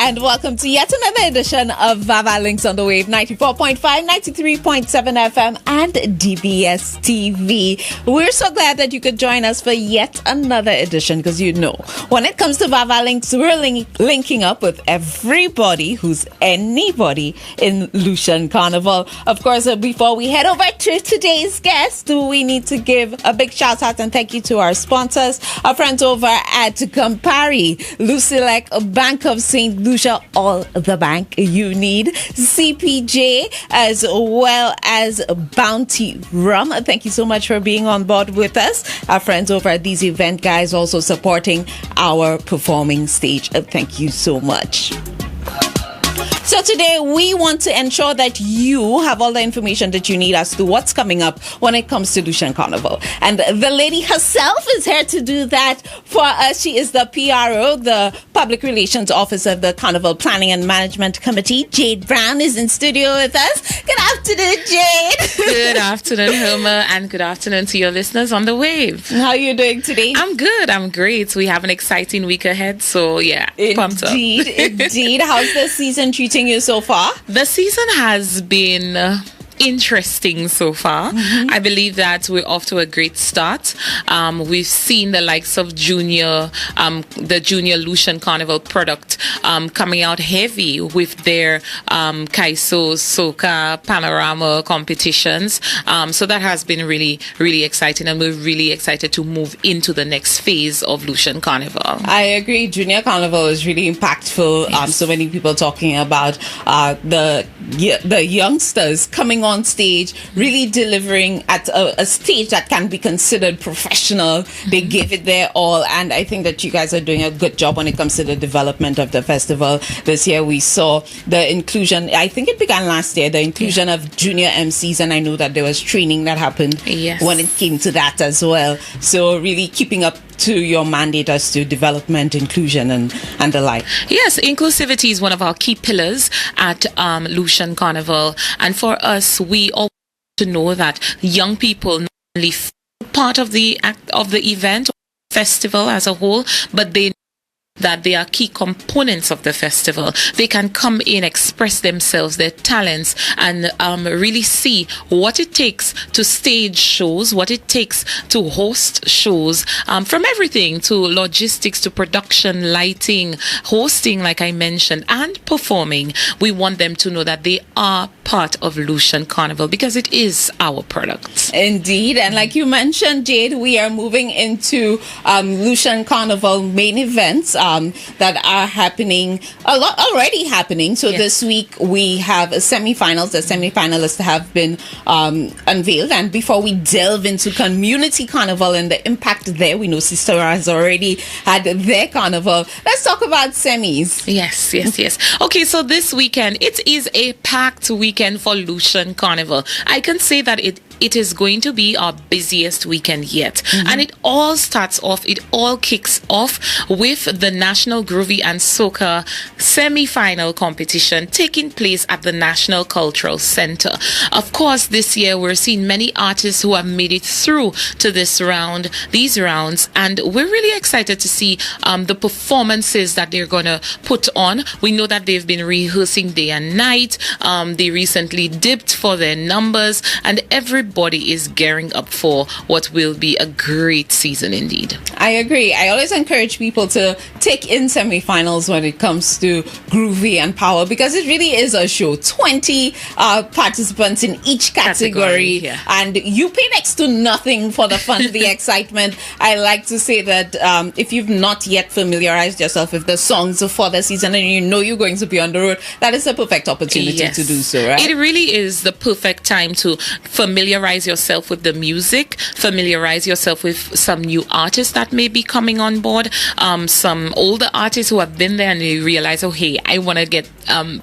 and welcome to yet another edition of VAVAL Links on the Wave 94.5, 93.7 FM and DBS TV. We're so glad that you could join us for yet another edition because you know, when it comes to VAVAL Links, we're linking up with everybody who's anybody in Lucian Carnival. Of course, before we head over to today's guest, we need to give a big shout out and thank you to our sponsors, our friends over at Campari, Lucilec Bank of St. Lucia, all the bank you need, CPJ, as well as Bounty Rum. Thank you so much for being on board with us. Our friends over at these event guys also supporting our performing stage. Thank you so much. So today we want to ensure that you have all the information that you need as to what's coming up when it comes to Lucian Carnival. And the lady herself is here to do that for us. She is the PRO, the Public Relations Officer of the Carnival Planning and Management Committee. Jade Brown is in studio with us. Good afternoon, Jade. Good afternoon, Hilma, and good afternoon to your listeners on the wave. How are you doing today? I'm good. I'm great. We have an exciting week ahead. So yeah, pumped up. Indeed. How's the season treating you so far? The season has been interesting so far. I believe that we're off to a great start. We've seen the likes of the Junior Lucian Carnival product coming out heavy with their Kaiso, Soca, Panorama competitions. So that has been really, really exciting, and we're really excited to move into the next phase of Lucian Carnival. I agree. Junior Carnival is really impactful. Yes. So many people talking about the youngsters coming on stage, really delivering at a stage that can be considered professional. They give it their all, and I think that you guys are doing a good job when it comes to the development of the festival. This year we saw the inclusion, I think it began last year, the inclusion of junior MCs, and I know that there was training that happened when it came to that as well. So really keeping up to your mandate as to development, inclusion and the like. Yes, inclusivity is one of our key pillars at Lucian Carnival, and for us, we all to know that young people not only feel part of the event, festival as a whole, but they that they are key components of the festival. They can come in, express themselves, their talents, and really see what it takes to stage shows, what it takes to host shows, from everything to logistics to production, lighting, hosting, like I mentioned, and performing. We want them to know that they are part of Lucian Carnival because it is our product. Indeed, and like you mentioned, Jade, we are moving into Lucian Carnival main events that are happening, a lot already happening. So this week we have semi-finals. The semi-finalists have been unveiled, and before we delve into Community Carnival and the impact there, we know Sister has already had their carnival. Let's talk about semis. Yes. Okay, so this weekend, it is a packed weekend for Lucian Carnival. I can say that it is going to be our busiest weekend yet. And it all kicks off with the National Groovy and Soca semi-final competition taking place at the National Cultural Center. Of course, this year we're seeing many artists who have made it through to these rounds, and we're really excited to see the performances that they're going to put on. We know that they've been rehearsing day and night. They recently dipped for their numbers, and everybody is gearing up for what will be a great season indeed. I agree. I always encourage people to take in semi-finals when it comes to Groovy and Power, because it really is a show. 20 participants in each category. And you pay next to nothing for the fun, the excitement. I like to say that if you've not yet familiarized yourself with the songs for the season and you know you're going to be on the road, that is a perfect opportunity to do so, right? It really is the perfect time to familiarize yourself with the music, familiarize yourself with some new artists that may be coming on board, some older artists who have been there and they realize, oh hey, I want to get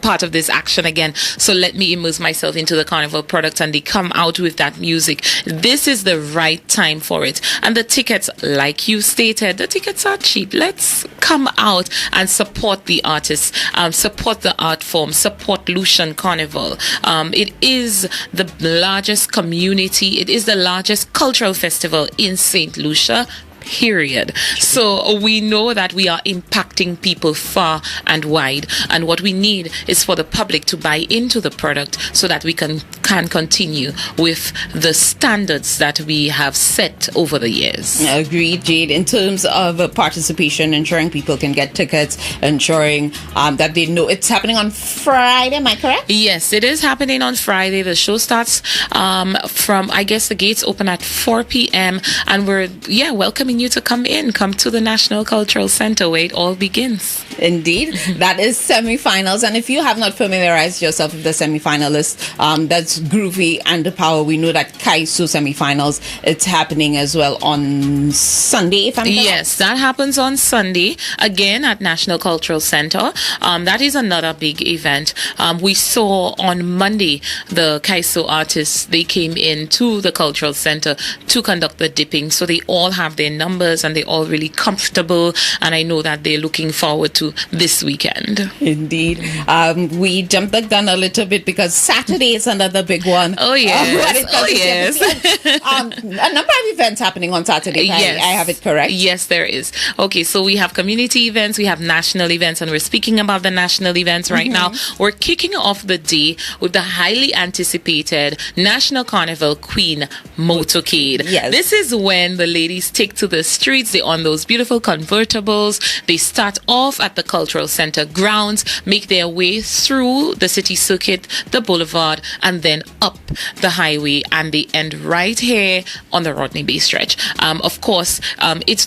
part of this action again, so let me immerse myself into the carnival product, and they come out with that music. This is the right time for it, and the tickets, like you stated, the tickets are cheap. Let's come out and support the artists, support the art form, support Lucian Carnival. It is the largest community, it is the largest cultural festival in St. Lucia, period. So we know that we are impacting people far and wide, and what we need is for the public to buy into the product so that we can continue with the standards that we have set over the years. Agreed, Jade. In terms of participation, ensuring people can get tickets, ensuring that they know it's happening on Friday, am I correct? Yes, it is happening on Friday. The show starts from, I guess the gates open at 4 p.m. and we're welcoming you to come to the National Cultural Center where it all begins. Indeed. That is semi-finals, and if you have not familiarized yourself with the semi-finalists, that's Groovy and The Power. We know that Kaiso semi-finals, it's happening as well on Sunday, if I'm correct. Yes, that happens on Sunday, again at National Cultural Center. That is another big event. We saw on Monday the Kaiso artists, they came in to the Cultural Center to conduct the dipping, so they all have their numbers and they're all really comfortable, and I know that they're looking forward to this weekend. Indeed. We jumped the gun a little bit because Saturday is another big one. Oh yes. A number of events happening on Saturday. Yes. I have it correct. Yes, there is. Okay, so we have community events, we have national events, and we're speaking about the national events right now. We're kicking off the day with the highly anticipated National Carnival Queen Motorcade. Yes. This is when the ladies take to the streets. They're on those beautiful convertibles. They start off at the Cultural Center grounds, make their way through the city circuit, the boulevard, and then up the highway, and they end right here on the Rodney Bay stretch. Of course,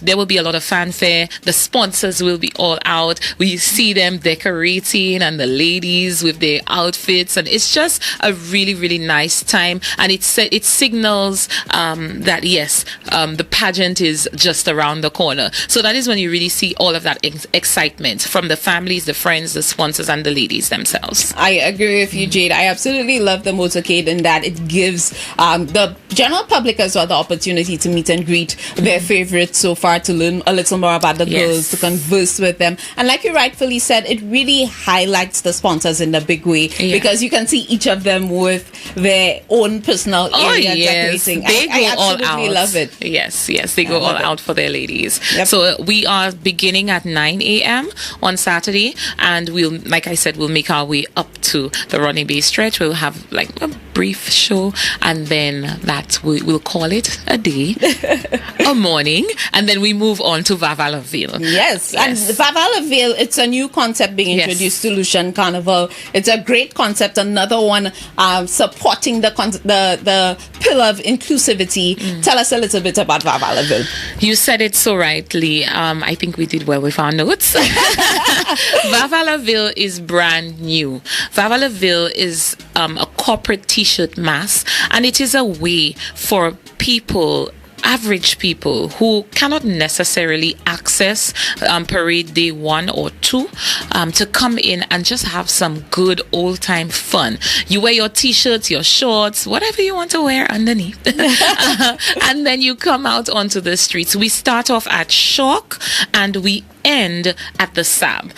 there will be a lot of fanfare. The sponsors will be all out. We see them decorating, and the ladies with their outfits, and it's just a really, really nice time. And it signals that yes, the pageant is just around the corner. So that is when you really see all of that excitement from the families, the friends, the sponsors, and the ladies themselves. I agree with you, Jade. I absolutely love the motorcade in that it gives the general public as well the opportunity to meet and greet their favorites so far, to learn a little more about the girls, to converse with them. And like you rightfully said, it really highlights the sponsors in a big way because you can see each of them with their own personal area decorating. I absolutely love it. Yes, they go all out for their ladies. Yep. So we are beginning at 9 a.m. on Saturday, and we'll, like I said, we'll make our way up to the Rodney Bay stretch. We'll have like a brief show, and then we'll call it a day, a morning, and then we move on to VAVAL. Yes, and VAVAL, it's a new concept being introduced to Lucian Carnival. It's a great concept, another one supporting the pillar of inclusivity. Tell us a little bit about VAVAL. You said it so rightly. I think we did well with our notes. VAVAL is brand new. VAVAL is a corporate t-shirt mass, and it is a way for people, average people who cannot necessarily access parade day 1 or 2 to come in and just have some good old time fun. You wear your t-shirts, your shorts, whatever you want to wear underneath, and then you come out onto the streets. We start off at Shock and we end at the SAB.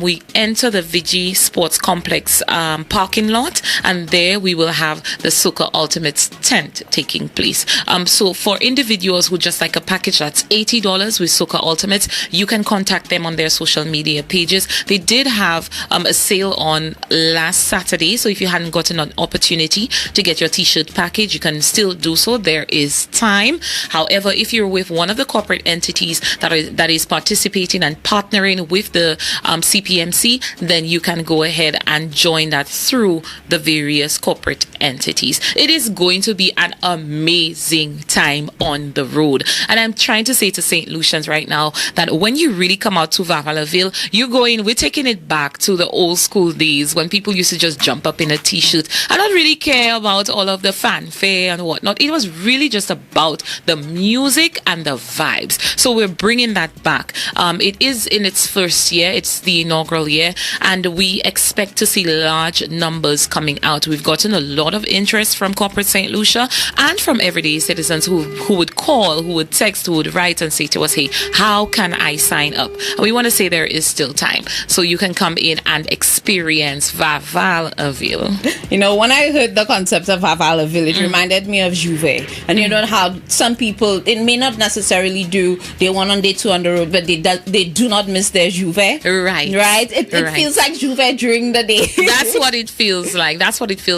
We enter the Vigi Sports Complex parking lot, and there we will have the Soca Ultimates tent taking place. So for individuals who just like a package that's $80 with Soca Ultimates, you can contact them on their social media pages. They did have a sale on last Saturday, so if you hadn't gotten an opportunity to get your t-shirt package, you can still do so. There is time. However, if you're with one of the corporate entities that is participating and partnering with the CPMC, then you can go ahead and join that through the various corporate entities. It is going to be an amazing time on the road, and I'm trying to say to St. Lucians right now that when you really come out to VAVAL, we're taking it back to the old school days when people used to just jump up in a t-shirt and not really care about all of the fanfare and whatnot. It was really just about the music and the vibes. So we're bringing that back. It is in its first year. It's the inaugural year, and we expect to see large numbers coming out. We've gotten a lot of interest from corporate St. Lucia and from everyday citizens who would call, who would text, who would write and say to us, hey, how can I sign up? And we want to say there is still time. So you can come in and experience VAVAL. You know, when I heard the concept of VAVAL, it reminded me of Juve. And you know how some people, it may not necessarily do day 1 on day 2 on the road, but they do not miss their Juve. Right? It feels like Juve during the day. That's what it feels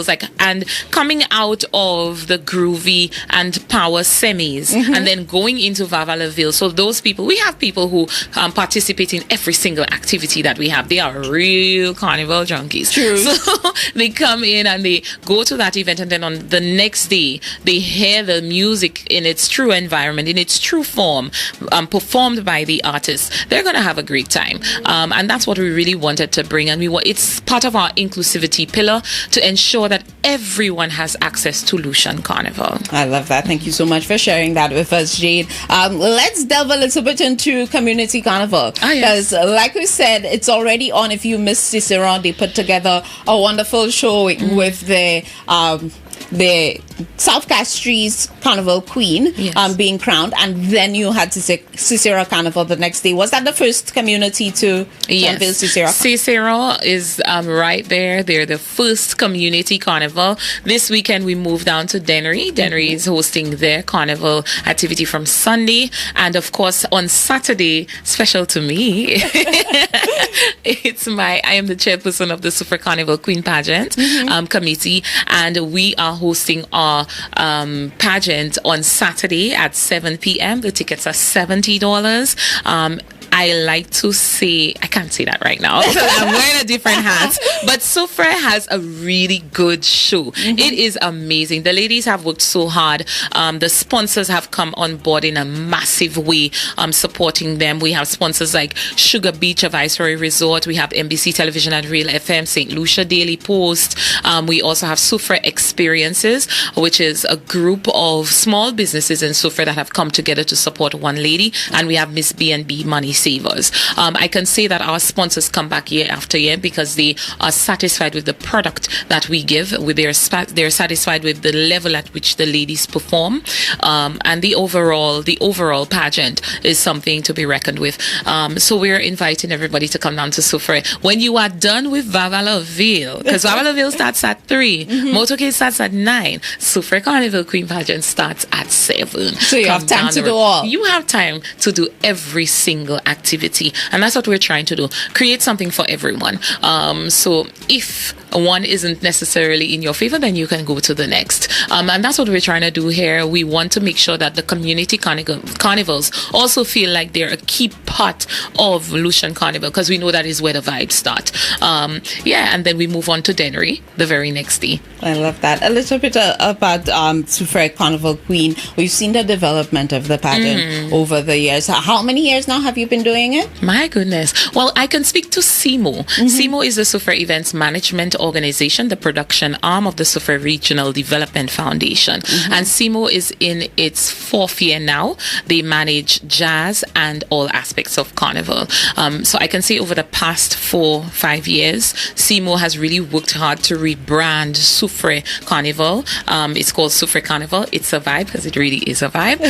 like. And coming out of the groovy and power semis and then going into VAVAL. So those people, we have people who participate in every single activity that we have. They are real carnival junkies. True. So they come in and they go to that event, and then on the next day they hear the music in its true environment, in its true form, performed by the artists. They're going to have a great time. And that's what we really wanted to bring. And it's part of our inclusivity pillar to ensure that everyone has access to Lucian Carnival. I love that. Thank you so much for sharing that with us, Jade. Let's delve a little bit into Community Carnival. Because like we said, it's already on. If you missed Cicero, they put together a wonderful show with the South Castries Carnival Queen being crowned, and then you had Cicero Carnival the next day. Was that the first community to unveil Cicero? Cicero is right there. They're the first community carnival. This weekend we moved down to Dennery. Dennery is hosting their carnival activity from Sunday, and of course on Saturday, special to me, I am the chairperson of the Super Carnival Queen Pageant committee, and we are hosting our pageant on Saturday at 7 p.m. The tickets are $70. I like to say, I can't say that right now because I'm wearing a different hat, but Sufre has a really good show. It is amazing. The ladies have worked so hard. The sponsors have come on board in a massive way, supporting them. We have sponsors like Sugar Beach of Viceroy Resort. We have NBC Television and Real FM, St. Lucia Daily Post. We also have Sufre Experiences, which is a group of small businesses in Sufre that have come together to support one lady. And we have Miss B&B Money Savers. I can say that our sponsors come back year after year because they are satisfied with the product that we give. They're satisfied with the level at which the ladies perform, and the overall pageant is something to be reckoned with. So we're inviting everybody to come down to Sufre. When you are done with VAVAL, because VAVAL starts at 3, Motorcade starts at 9, Sufre Carnival Queen Pageant starts at 7. So you have time to do all. You have time to do every single activity, and that's what we're trying to do, create something for everyone. So if one isn't necessarily in your favor, then you can go to the next, and that's what we're trying to do here. We want to make sure that the community carnivals also feel like they're a key part of Lucian Carnival, because we know that is where the vibes start. And then we move on to Dennery the very next day. I love that. A little bit about Sufre Carnival Queen. We've seen the development of the pageant over the years. How many years now have you been doing it? My goodness. Well, I can speak to SEMO. SEMO is the Sufre Events Management Organization, the production arm of the Sufre Regional Development Foundation. And SEMO is in its 4th year now. They manage jazz and all aspects of carnival. So I can say over the past 4-5 years, SEMO has really worked hard to rebrand Sufre Carnival. It's called Sufre Carnival. It's a vibe, because it really is a vibe.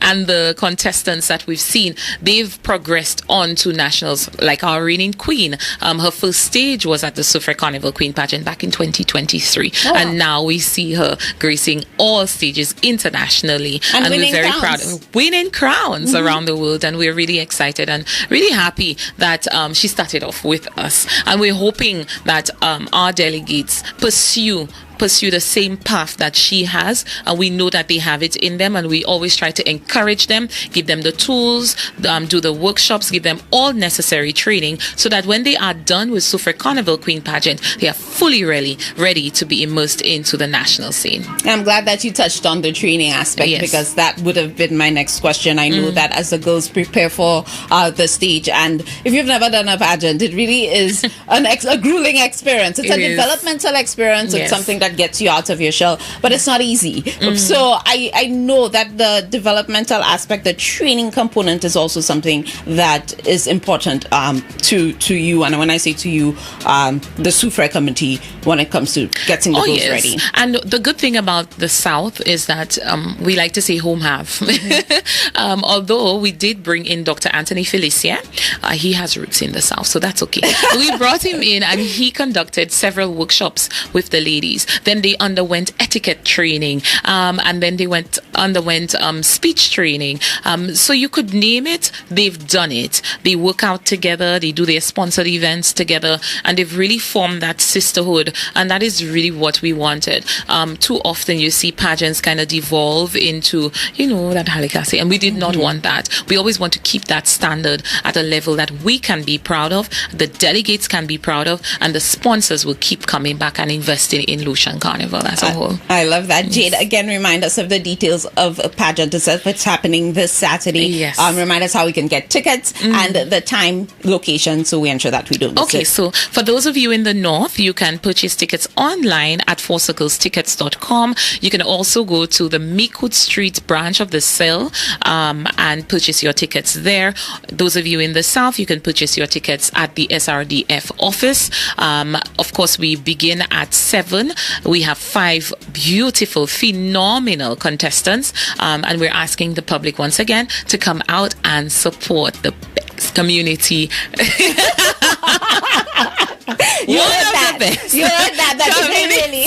And the contestants that we've seen, they've progressed on to nationals, like our reigning queen. Her first stage was at the Sufre Carnival Queen Pageant back in 2023. And now we see her gracing all stages internationally. And we're very proud of winning crowns around the world. And we're really excited and really happy that she started off with us. And we're hoping that our delegates pursue the same path that she has, and we know that they have it in them, and we always try to encourage them, give them the tools, do the workshops, give them all necessary training, so that when they are done with Sufre Carnival Queen Pageant, they are fully ready to be immersed into the national scene. I'm glad that you touched on the training aspect, because that would have been my next question. I know that as the girls prepare for the stage, and if you've never done a pageant, it really is a grueling experience. It's a developmental experience. It's something that that gets you out of your shell, but it's not easy. So I know that the developmental aspect, the training component, is also something that is important to you. And when I say to you, the SUFRE committee, when it comes to getting the goals ready. And the good thing about the South is that we like to say home have. Although we did bring in Dr. Anthony Felicia, he has roots in the South, so that's okay. We brought him in and he conducted several workshops with the ladies. Then they underwent etiquette training, and then they underwent speech training. So you could name it, they've done it. They work out together, they do their sponsored events together, and they've really formed that sisterhood, and that is really what we wanted. Too often you see pageants kind of devolve into, that halikasi, and we did not want that. We always want to keep that standard at a level that we can be proud of, the delegates can be proud of, and the sponsors will keep coming back and investing in Lucian Carnival as a whole. I love that. Jade, again, remind us of the details of a pageant itself. It's happening this Saturday. Yes. Remind us how we can get tickets and the time, location, so we ensure that we don't miss Okay, it. so for those of you in the north, you can purchase tickets online at fourcirclestickets.com. You can also go to the Meekwood Street branch of the Cell and purchase your tickets there. Those of you in the south, you can purchase your tickets at the SRDF office. Of course, we begin at 7. We have 5 beautiful, phenomenal contestants, and we're asking the public once again to come out and support the community. You heard that. You heard that. That really.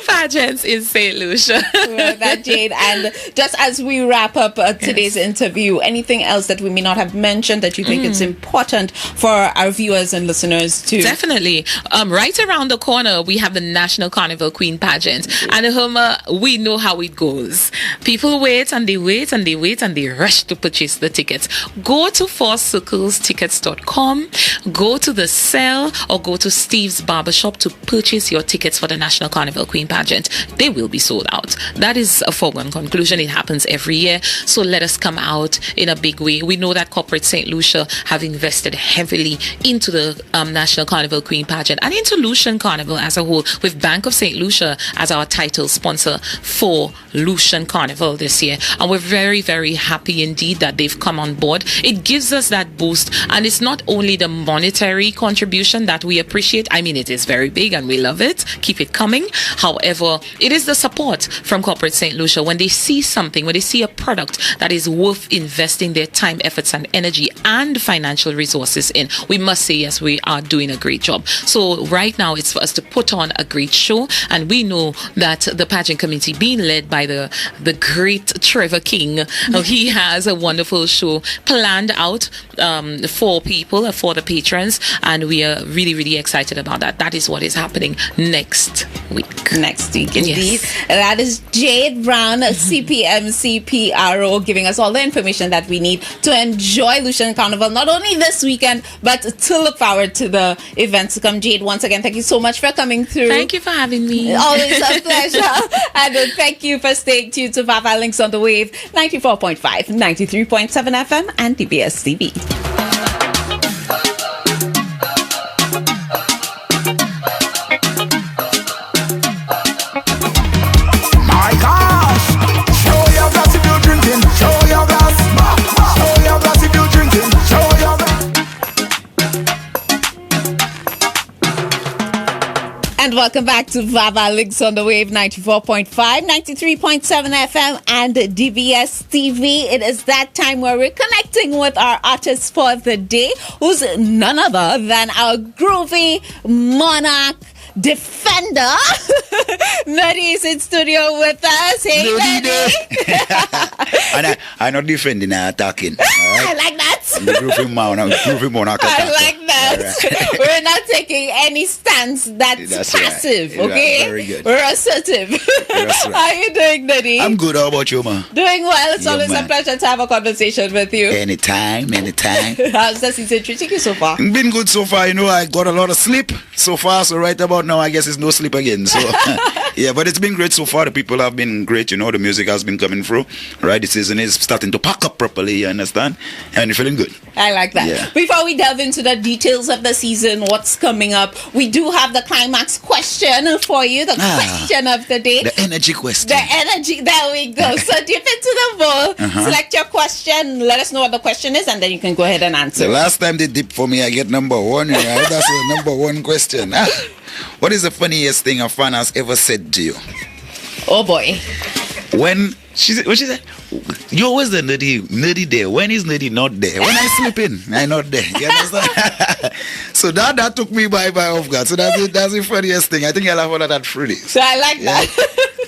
Pageants in St. Lucia. That, Jade. And just as we wrap up today's interview, anything else that we may not have mentioned that you think it's important for our viewers and listeners to? Definitely. Right around the corner, we have the National Carnival Queen Pageant. And Homa, we know how it goes. People wait and they wait and they wait and they rush to purchase the tickets. Go to fourcirclestickets.com, go to the Cell, or go to Steve's Barbershop to purchase your tickets for the National Carnival Queen Pageant. They will be sold out. That is a foregone conclusion. It happens every year. So let us come out in a big way. We know that corporate St. Lucia have invested heavily into the National Carnival Queen Pageant and into Lucian Carnival as a whole, with Bank of St. Lucia as our title sponsor for Lucian Carnival this year. And we're very, very happy indeed that they've come on board. It gives us that boost. And it's not only the monetary contribution that we appreciate. I mean, it is very big and we love it. Keep it coming. However, it is the support from corporate St. Lucia when they see something, when they see a product that is worth investing their time, efforts, and energy and financial resources in. We must say, yes, we are doing a great job. So right now, it's for us to put on a great show. And we know that the pageant committee, being led by the great Trevor King, he has a wonderful show planned out for people, for the patrons. And we are really, really excited about that. That is what is happening next week. Next week, indeed. Yes. That is Jade Brown, CPM, CPRO, giving us all the information that we need to enjoy Lucian Carnival, not only this weekend, but to look forward to the events to come. Jade, once again, thank you so much for coming through. Thank you for having me. Always a pleasure. And thank you for staying tuned to VAVAL Links on the Wave, 94.5, 93.7 FM, and DBS TV. And welcome back to VAVAL Links on the Wave, 94.5, 93.7 FM, and DBS TV. It is that time where we're connecting with our artist for the day, who's none other than our groovy monarch defender. Nutty is in studio with us. Hey, Nutty. And I'm not defending, I'm attacking. Right? I like that. I'm the groovy monarch I attacker. like that. Right. We're not taking any stance that's passive, right. okay? Very good. We're assertive. That's right. How are you doing, Nutty? I'm good. How about you, man? Doing well. It's Yeah, always a man. pleasure to have a conversation with you. Anytime. How's the season treating you so far? Been good so far. I got a lot of sleep so far. So right about now, I guess it's no sleep again. So Yeah, but it's been great so far. The people have been great. You know, the music has been coming through. Right, the season is starting to pack up properly. You understand? And you're feeling good. I like that. Yeah. Before we delve into the details of the season, what's coming up, we do have the climax question for you. The question of the day. The energy question. The energy. There we go. So dip into the bowl. Select your question. Let us know what the question is, and then you can go ahead and answer. The last time they dip for me, I get number one. Right? That's the number one question. What is the funniest thing a fan has ever said to you? Oh boy. When what she said? You always the nerdy there. When is nerdy not there? When I sleep in, I'm not there. You understand? So that took me by off guard. So that's the funniest thing. I think I'll have all of that through this. So I like that.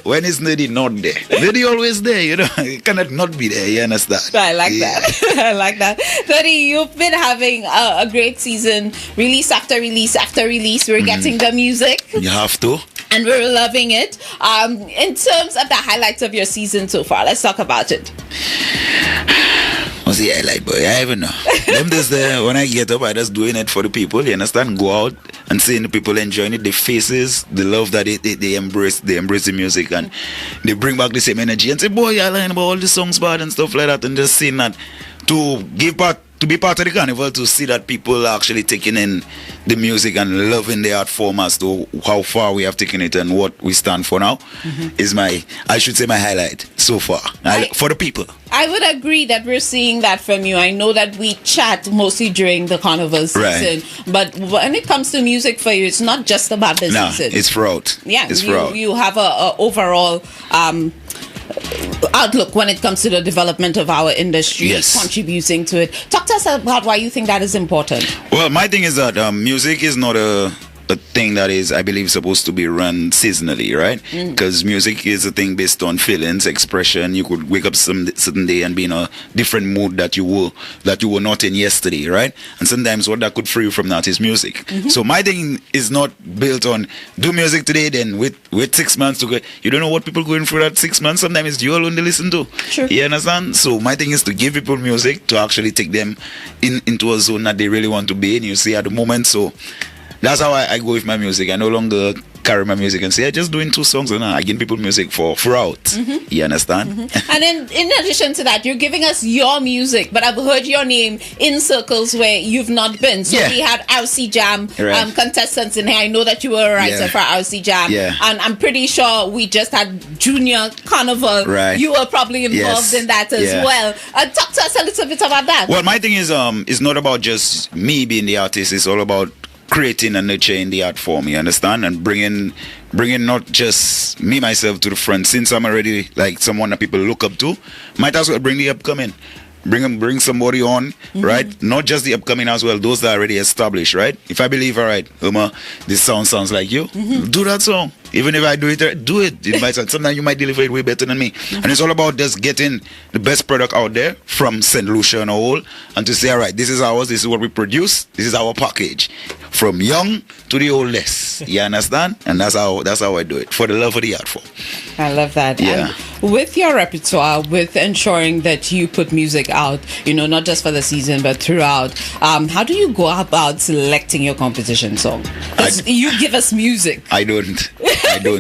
When is nerdy not there? Nerdy always there, you know. It cannot not be there, you understand? So I like that. I like that. Nerdy, you've been having a great season. Release after release after release. We're getting the music. You have to. And we're loving it. In terms of the highlights of your season so far, let's talk about it. What's the highlight, boy? I even know. Them just when I get up, I just doing it for the people. You understand? Go out and seeing the people enjoying it, the faces, the love that they embrace. They embrace the music and they bring back the same energy and say, "Boy, I learned about all the songs bad and stuff like that." And just seeing that to be part of the carnival, to see that people are actually taking in the music and loving the art form as to how far we have taken it and what we stand for now is my highlight so far for the people. I would agree that we're seeing that from you. I know that we chat mostly during the carnival season, but when it comes to music for you, it's not just about the season. It's throughout. Yeah, it's throughout. You have a overall outlook when it comes to the development of our industry, contributing to it. Talk to us about why you think that is important. Well, my thing is that music is not a thing that is, I believe, supposed to be run seasonally, right? Because music is a thing based on feelings, expression. You could wake up some certain day and be in a different mood that you were not in yesterday, right? And sometimes what that could free you from that is music. So my thing is not built on do music today, then wait 6 months to go. You don't know what people going through that 6 months. Sometimes it's you alone to listen to. Sure. You understand? So my thing is to give people music to actually take them into a zone that they really want to be in. You see at the moment, so that's how I go with my music. I no longer carry my music and say, I'm just doing 2 songs and I give people music throughout. You understand? And in addition to that, you're giving us your music, but I've heard your name in circles where you've not been. So we had RC Jam contestants in here. I know that you were a writer for RC Jam. And I'm pretty sure we just had Junior Carnival. You were probably involved in that as well. Talk to us a little bit about that. Well, my thing is it's not about just me being the artist. It's all about creating and nurturing the art form, you understand, and bringing not just me myself to the front. Since I'm already like someone that people look up to, might as well bring the upcoming, bring somebody on, right? Not just the upcoming as well, those that are already established, right? If I believe, all right, Uma, this sounds like you, do that song. Even if I do it, do it. It might sometimes you might deliver it way better than me. And it's all about just getting the best product out there from St.Lucia and all, and to say, all right, this is ours, this is what we produce, this is our package, from young to the oldest. You understand? And that's how I do it, for the love of the art form. I love that. Yeah. And with your repertoire, with ensuring that you put music out, not just for the season but throughout, how do you go about selecting your composition song? You give us music. I don't.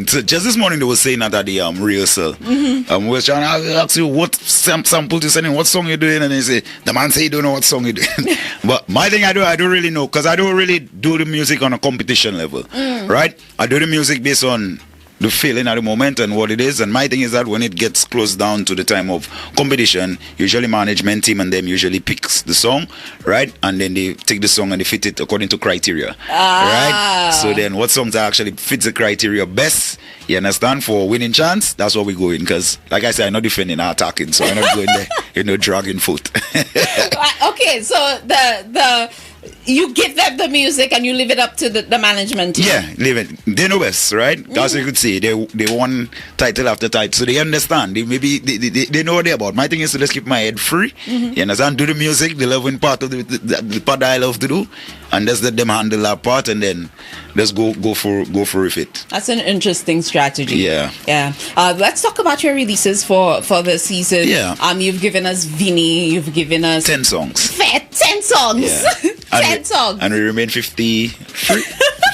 So just this morning they were saying that at the rehearsal. We were trying to ask you what sample to send in, what song you're doing, and they say the man say he don't know what song you're doing. But my thing I don't really know, because I don't really do the music on a competition level, right? I do the music based on the feeling at the moment and what it is. And my thing is that when it gets close down to the time of competition, usually management team and them usually picks the song, right? And then they take the song and they fit it according to criteria, right? So then what songs actually fits the criteria best, you understand, for winning chance, that's what we go in. Because like I said, I'm not defending or attacking, so I'm not going there, dragging foot. Okay, so you give them the music and you leave it up to the management team. Yeah, leave it. They know best, right? As you could see, they won title after title, so they understand. They know what they're about. My thing is to just keep my head free. You understand? Do the music, the loving part of the part that I love to do, and just let them handle that part, and then just go for it. That's an interesting strategy. Yeah. Let's talk about your releases for the season. Yeah. You've given us Vinny. You've given us 10 songs. 10 songs. Yeah. 10 songs. And we remain 53.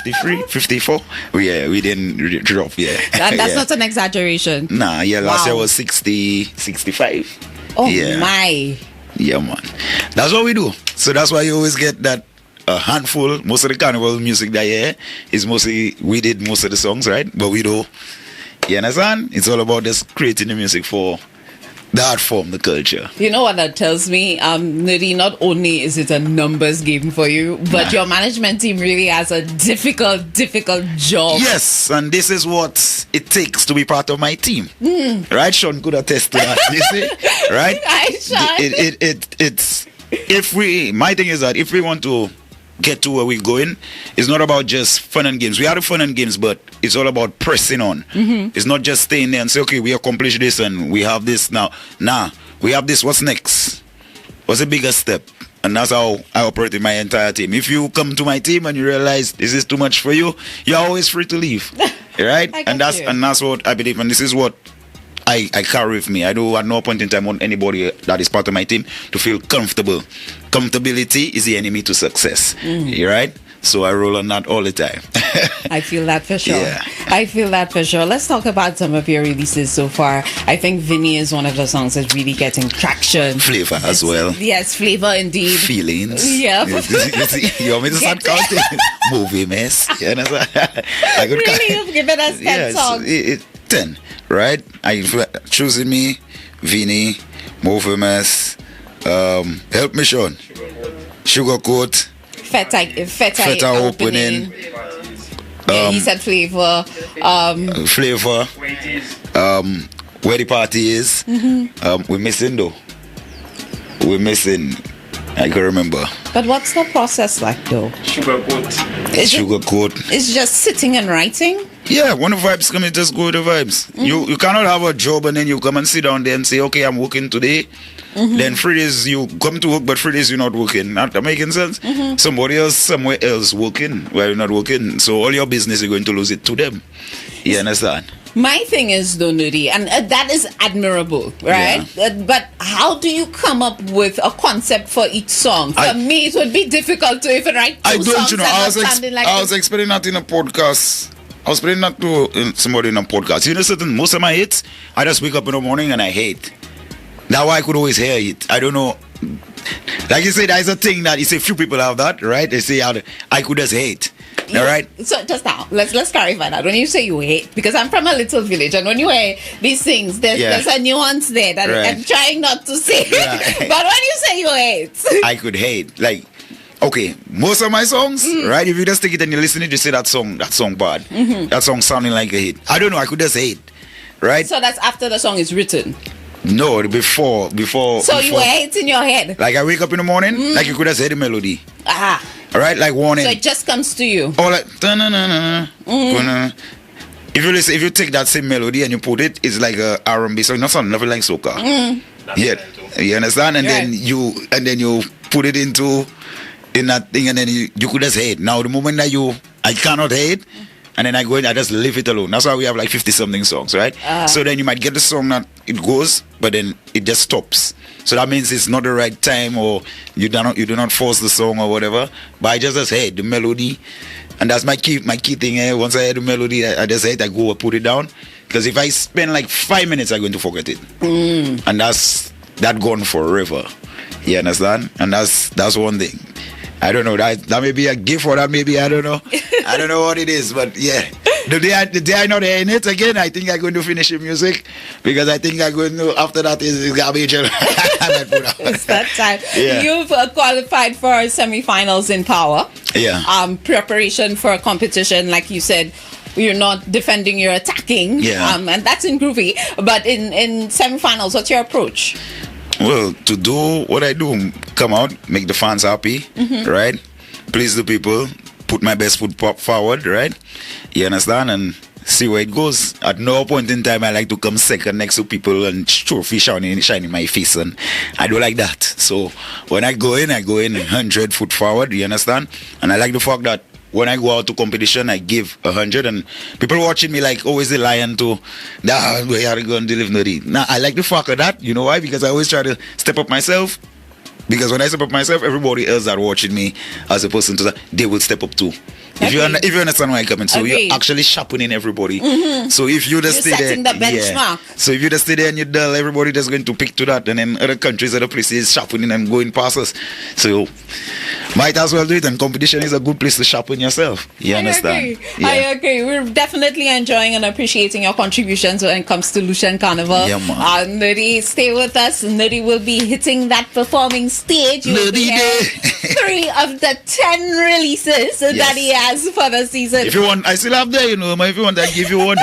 53, 54. Yeah, we didn't drop. Yeah, That's yeah. not an exaggeration. Nah, yeah, last year Wow. was 60, 65. Oh Yeah. my. Yeah, man. That's what we do. So that's why you always get that a handful. Most of the carnival music that you hear is mostly, we did most of the songs, right? But we do, you understand? It's all about just creating the music for the art form, the culture. You know what that tells me? Nuri, not only is it a numbers game for you, but your management team really has a difficult job. Yes, and this is what it takes to be part of my team. Right? Sean could attest to that. You see? Right? Hi, Sean. It's if we, my thing is that if we want to get to where we're going, it's not about just fun and games. We have the fun and games, but it's all about pressing on. It's not just staying there and say, okay, we accomplished this and we have this now. Nah, we have this. What's next? What's the biggest step? And that's how I operate in my entire team. If you come to my team and you realize this is too much for you, you're always free to leave. Right? And that's what I believe, and this is what I carry with me. I do at no point in time want anybody that is part of my team to feel comfortable. Comfortability is the enemy to success. Right? So I roll on that all the time. I feel that for sure. Yeah. I feel that for sure. Let's talk about some of your releases so far. I think Vinny is one of the songs that's really getting traction. Flavor as well. Yes, flavor indeed. Feelings. Yeah. You want me to start counting? Movie mess. You understand? I could Really, you've given us 10 songs. 10, right? I choosing me, Vinny, Movie mess, help me, Sean. Sugarcoat. Feta opening. Yeah, he said flavor. Flavor. Where the party is. We're missing though. We're missing. I can remember. But what's the process like though? Sugarcoat. It's just sitting and writing? Yeah, when the vibes come, you just go with the vibes. You cannot have a job and then you come and sit down there and say, okay, I'm working today. Then 3 days you come to work, but 3 days you're not working. Not making sense? Somebody else, somewhere else working while you're not working. So all your business, you're going to lose it to them. You understand? My thing is though, Nuri, and that is admirable, right? But how do you come up with a concept for each song? For me, it would be difficult to even write two songs I was explaining that in a podcast. I was explaining that to somebody in a podcast. You know, most of my hits, I just wake up in the morning and I hate. Now I could always hear it. I don't know. Like you said, there's a thing that you say few people have that, right? They say I could just hate. All right. So just now, let's clarify that. When you say you hate, because I'm from a little village, and when you hear these things, there's a nuance there that I'm trying not to say. Right. But when you say you hate, I could hate. Like, okay, most of my songs, right? If you just take it and you listen to it, you say that song bad. That song sounding like a hit. I don't know. I could just hate, right? So that's after the song is written. No, before. So you were hating in your head. Like I wake up in the morning, like you could have said the melody. Aha. All right, like warning. So it just comes to you. Or like if you take that same melody and you put it, it's like a R&B song. Not sound nothing like soca. Yeah, you understand? And then you put it in that thing, and then you could just hate. Now the moment that I cannot hate. And then I go in, I just leave it alone. That's why we have like 50 something songs, right? So then you might get the song that it goes, but then it just stops. So that means it's not the right time, or you do not force the song or whatever. But I just hate the melody, and that's my key thing. Once I hear the melody, I just hate. I go and put it down, because if I spend like 5 minutes, I'm going to forget it, and that's gone forever. You understand? And that's one thing. I don't know, that may be a gift, or that maybe, I don't know. I don't know what it is, but yeah. The day I know they're in it again, I think I'm going to finish the music, because I think I'm going to, after that is garbage. It's that time. Yeah. You've qualified for semi-finals in Power. Yeah. Preparation for a competition, like you said, you're not defending, you're attacking. Yeah. And that's in Groovy. But in semi-finals, what's your approach? Well, to do what I do, come out, make the fans happy, right? Please the people, put my best foot forward, right? You understand? And see where it goes. At no point in time I like to come second next to people and trophy shining in my face, and I don't like that. So when I go in 100 foot forward, you understand? And I like the fact that when I go out to competition, I give 100, and people watching me like, oh, is the lion to, we are going to deliver. Nah, I like the fact of that. You know why? Because I always try to step up myself. Because when I step up myself, everybody else that watching me as a person, they will step up too. If you understand where I'm coming, so Agreed. you're actually sharpening everybody. So if you just You're stay there, setting the benchmark. So if you just stay there and you dull, everybody just going to pick to that, and then other countries, other places sharpening and going past us. So might as well do it. And competition is a good place to sharpen yourself. You understand? I agree. We're definitely enjoying and appreciating your contributions when it comes to Lucian Carnival. Yeah, man. Nuddy, stay with us. Nuddy will be hitting that performing stage. You will be Nuddy hearing 3 of the 10 releases that he has for the season. If you want, I still have there, but if you want, I give you one,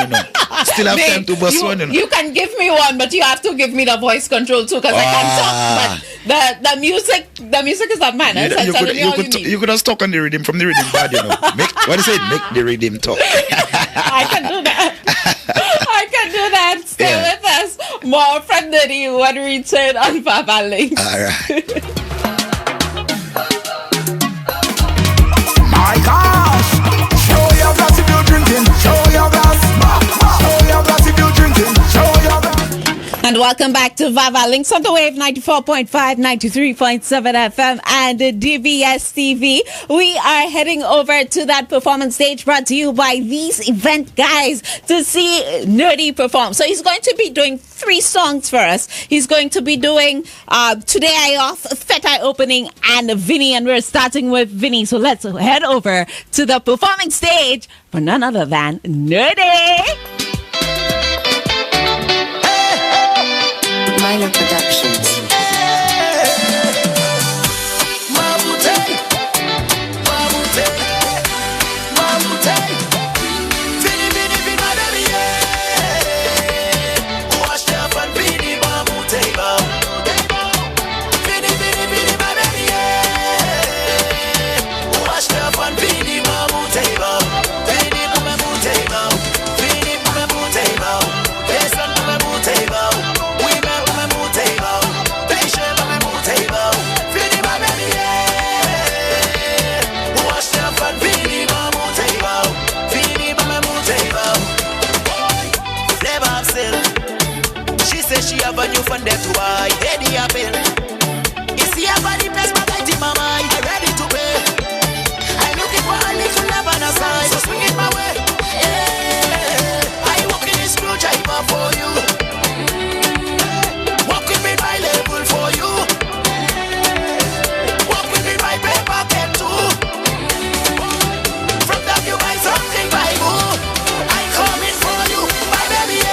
Still have time to bust one, You can give me one, but you have to give me the voice control too, because I can talk. But the music is not mine. You could have stuck on the rhythm from the rhythm pad, What is it? Make the rhythm talk. I can do that. Stay with us. More from Nuddy when we return on VAVAL Links. All right. My gosh! Show your glass if you're drinking. Show your glass. Show your glass if you're drinking. Show your glass. And welcome back to VAVAL Links on the Wave 94.5, 93.7 FM and DBS TV. We are heading over to that performance stage brought to you by these event guys to see Nuddy perform. So he's going to be doing 3 songs for us. He's going to be doing Today I Off, Feta Opening, and Vinny. And we're starting with Vinny. So let's head over to the performing stage for none other than Nuddy. Minor Productions. From there to buy, ready a bill. You see a body press my light in my mind, I'm ready to pay. I'm looking for a little love on the side, so swing it my way. Yeah, I walk in this screwdriver for you. Walk with me my level for you. Walk with me my paper can too. From that you buy something by boo. I'm coming for you, my baby.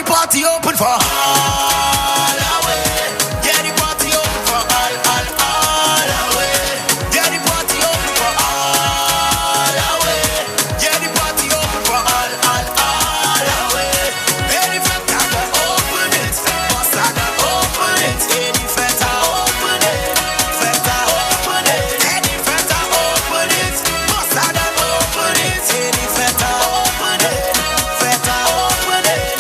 Party open for all away. Yeah, the party open for all away. Yeah, the party open for all away. Yeah, the party open for all away. Any feta open it, bossa open it. Any feta open it, feta open it. Any feta open it, bossa open it. Any feta open it, feta open it.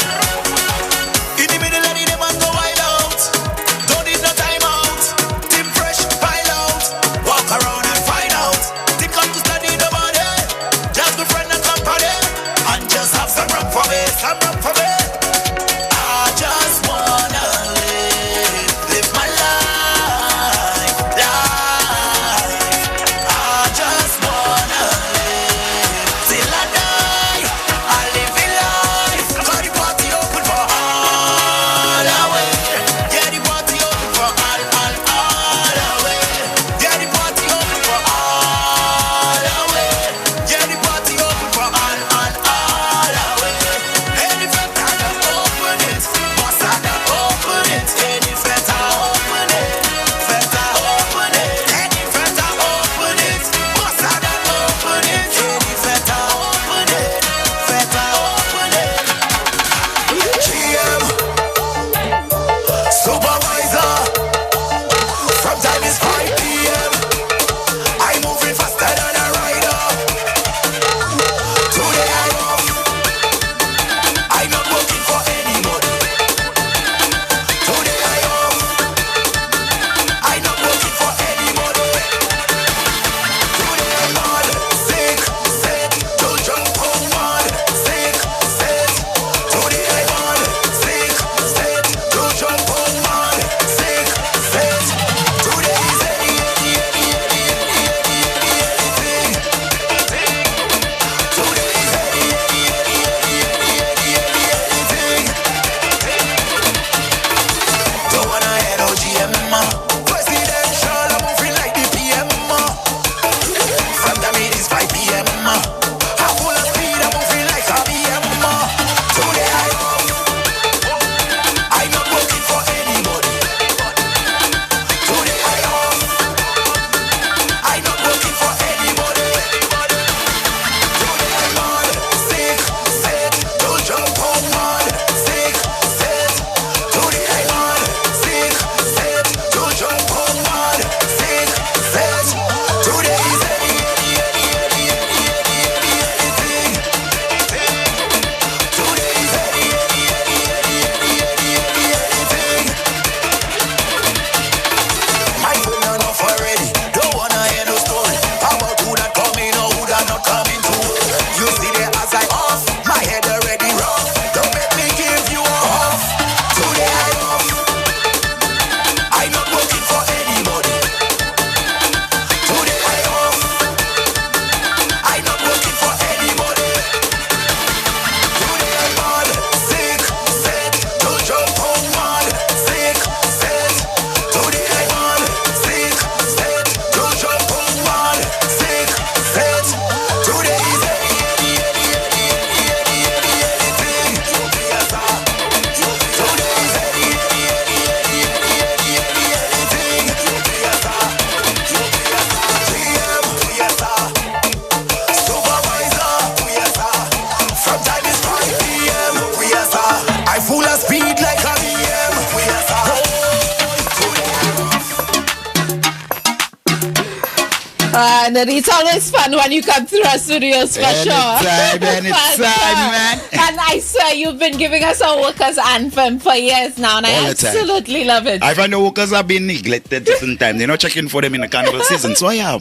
It's always fun when you come through our studios, for sure. Anytime, man. And I swear you've been giving us a workers' anthem for years now, and I All the time. absolutely love it. I find the workers have been neglected sometimes. They're not checking for them in the carnival season, so I am.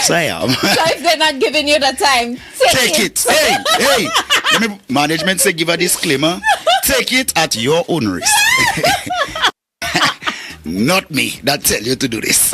So if they're not giving you the time, Take it. Hey. Let me, management say give a disclaimer. Take it at your own risk. Not me that tell you to do this.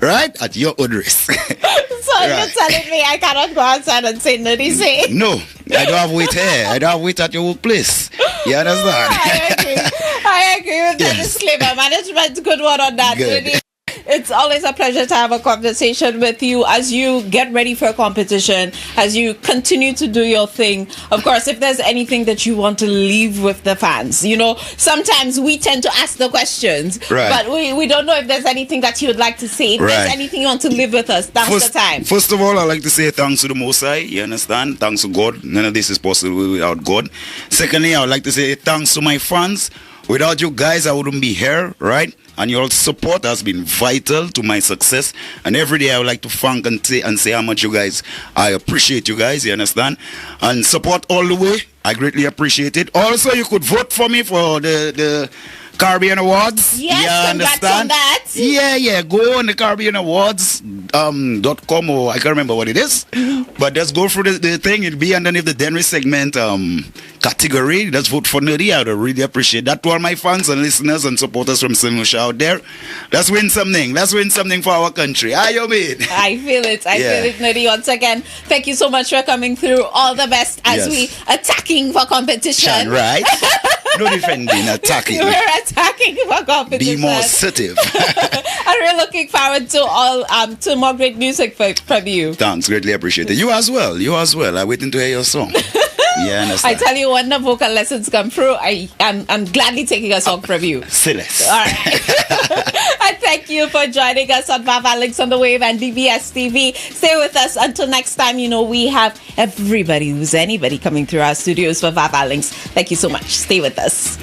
Right? At your own risk. So you're telling me I cannot go outside and say nutty say? No, I don't have wait here. I don't have wait at your workplace. You understand? I agree with the disclaimer. Management's good one on that. Good. Really. It's always a pleasure to have a conversation with you as you get ready for a competition, as you continue to do your thing. Of course, if there's anything that you want to leave with the fans, you know, sometimes we tend to ask the questions, right, but we don't know if there's anything that you would like to say. If there's anything you want to leave with us, that's the time. First of all, I'd like to say thanks to the Most High, you understand? Thanks to God. None of this is possible without God. Secondly, I would like to say thanks to my fans. Without you guys, I wouldn't be here, right? And your support has been vital to my success. And every day I would like to thank and say how much you guys, I appreciate you guys, you understand? And support all the way. I greatly appreciate it. Also, you could vote for me for the Caribbean Awards. Yes, you understand? On that. Yeah. Go on the Caribbean Awards .com, or I can't remember what it is. But just go through the thing. It'll be underneath the Denry segment category. Just vote for Nerdy. I would really appreciate that. To all my fans and listeners and supporters from St. Lucia out there, let's win something. Let's win something for our country. You mean? I feel it. I feel it, Nerdy. Once again, thank you so much for coming through. All the best as we attacking for competition. Right? No defending, attacking. We're attacking for competition. Be more assertive. And we're looking forward to all to more great music from you. Thanks, greatly appreciated. You as well. I'm waiting to hear your song. Yeah, understand. I tell you, when the vocal lessons come through, I'm gladly taking a song from you. Celeste. All right. I thank you for joining us on VAVAL Links on the Wave and DBS TV. Stay with us until next time. You know, we have everybody who's anybody coming through our studios for VAVAL Links. Thank you so much. Stay with us.